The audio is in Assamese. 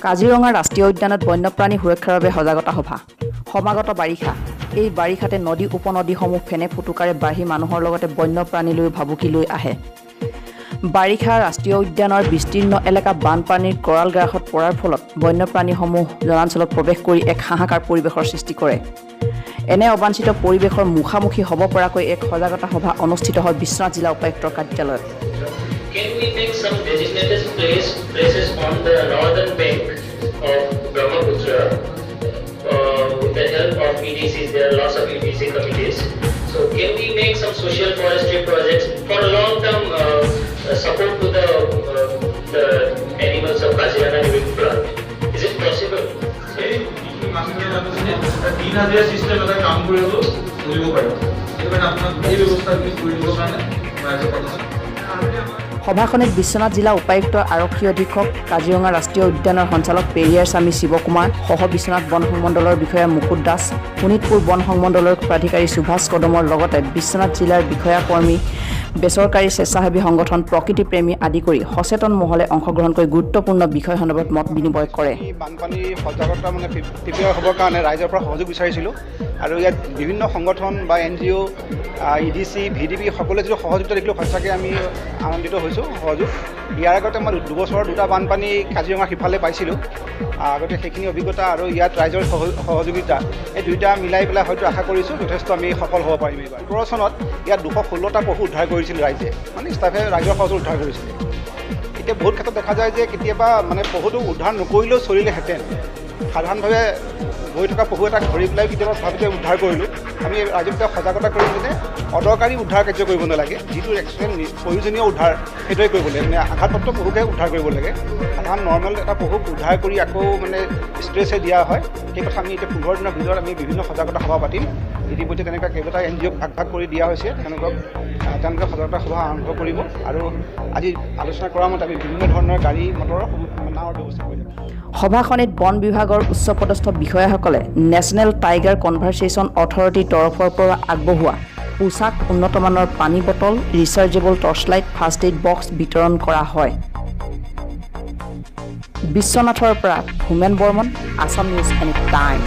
কাজিৰঙা ৰাষ্ট্ৰীয় উদ্যানত বন্যপ্ৰাণী সুৰক্ষাৰ বাবে সজাগতা সভা সমাগত বাৰিষা এই বাৰিষাতে নদী উপনদীসমূহ ফেনে ফুটুকাৰে বাঢ়ি মানুহৰ লগতে বন্যপ্ৰাণীলৈ ভাবুকি লৈ আহে বাৰিষা ৰাষ্ট্ৰীয় উদ্যানৰ বিস্তীৰ্ণ এলেকা বানপানীৰ কৰাল গ্ৰাসত পৰাৰ ফলত বন্যপ্ৰাণীসমূহ জনাঞ্চলত প্ৰৱেশ কৰি এক হাহাকাৰ পৰিৱেশৰ সৃষ্টি কৰে এনে অবাঞ্ছিত পৰিৱেশৰ মুখামুখি হ'ব পৰাকৈ এক সজাগতা সভা অনুষ্ঠিত হয় বিশ্বনাথ জিলা উপায়ুক্তৰ কাৰ্যালয়ত Can we make some designated places on the northern bank of Brahmaputra with the help of EDCs? There are lots of EDC committees. So can we make some social forestry projects for a long-term support to the animals of Kaziranga living plant? Is it possible? system এটা কাম কৰিব পাৰে এইবাৰ আপোনাক এই ব্যৱস্থাখিনি কৰি দিব কাৰণে সভাখনিত বিশ্বনাথ জিলা উপায়ুক্ত আৰক্ষী অধীক্ষক কাজিৰঙা ৰাষ্ট্ৰীয় উদ্যানৰ সঞ্চালক পেৰিয়াৰ স্বামী শিৱকুমাৰ সহ বিশ্বনাথ বন সংমণ্ডলৰ বিষয়া মুকুট দাস শোণিতপুৰ বন সংমণ্ডলৰ প্ৰাধিকাৰী সুভাষ কদমৰ লগতে বিশ্বনাথ জিলাৰ বিষয়া কৰ্মী বেচৰকাৰী স্বেচ্ছাসেৱী সংগঠন প্ৰকৃতি প্ৰেমী আদি কৰি সচেতন মহলে অংশগ্ৰহণ কৰি গুৰুত্বপূৰ্ণ বিষয় সন্দৰ্ভত মত বিনিময় কৰে বানপানীৰ সজাগতা প্ৰিপেয়াৰ হ'বৰ কাৰণে ৰাইজৰ পৰা সহযোগ বিচাৰিছিলোঁ আৰু ইয়াত বিভিন্ন সংগঠন বা NGO EDC VDP সকলোৱে যিটো সহযোগিতা দেখিলোঁ সঁচাকৈ আমি আনন্দিত হৈছোঁ সহযোগ ইয়াৰ আগতে মই 2 বছৰৰ 2টা বানপানী কাজিৰঙা সিফালে পাইছিলোঁ আগতে সেইখিনি অভিজ্ঞতা আৰু ইয়াত ৰাইজৰ সহযোগিতা এই দুইটা মিলাই পেলাই হয়তো আশা কৰিছোঁ যথেষ্ট আমি সফল হ'ব পাৰিম এইবাৰ 18 চনত ইয়াত 216টা পশু উদ্ধাৰ কৰিছিল ৰাইজে মানে ষ্টাফে ৰাইজৰ সহযোগ উদ্ধাৰ কৰিছিল এতিয়া বহুত ক্ষেত্ৰত দেখা যায় যে কেতিয়াবা মানে পশুটো উদ্ধাৰ নকৰিলেও চলিলেহেঁতেন সাধাৰণভাৱে গৈ থকা পশু এটাক ধৰি পেলাই কেতিয়াবা ভাবিতে উদ্ধাৰ কৰিলোঁ আমি ৰাইজক সজাগতা কৰি পিনে অদৰকাৰী উদ্ধাৰ কাৰ্য কৰিব নালাগে যিটো একচুৱেলি প্ৰয়োজনীয় উদ্ধাৰ সেইটোৱে কৰিব লাগে মানে আঘাতপ্ৰাপ্ত পশুকে উদ্ধাৰ কৰিব লাগে সাধাৰণ নৰ্মেল এটা পশুক উদ্ধাৰ কৰি আকৌ মানে ষ্ট্ৰেছে দিয়া হয় সেই কথা আমি এতিয়া 15 দিনৰ ভিতৰত আমি বিভিন্ন সজাগতা সভা পাতিম ইতিমধ্যে তেনেকুৱা কেইবাটা NGOক ভাগ কৰি দিয়া হৈছে তেওঁলোকে সজাগতা সভা আৰম্ভ কৰিব আৰু আজি আলোচনা কৰাৰ মতে আমি বিভিন্ন ধৰণৰ গাড়ী মটৰৰ নাৱৰ ব্যৱস্থা কৰিম সভাখনিত বন বিভাগৰ উচ্চপদস্থ বিষয়াসকলে নেশ্যনেল টাইগাৰ কনভাৰ্চেশ্যন অথৰিটিৰ তৰফৰ পৰা আগবঢ়োৱা পোচাক উন্নতমানৰ পানী bottle rechargeable torchlight first aid box বিতৰণ কৰা হয় বিশ্বনাথৰ পৰা Bhumen Barman Assam news any time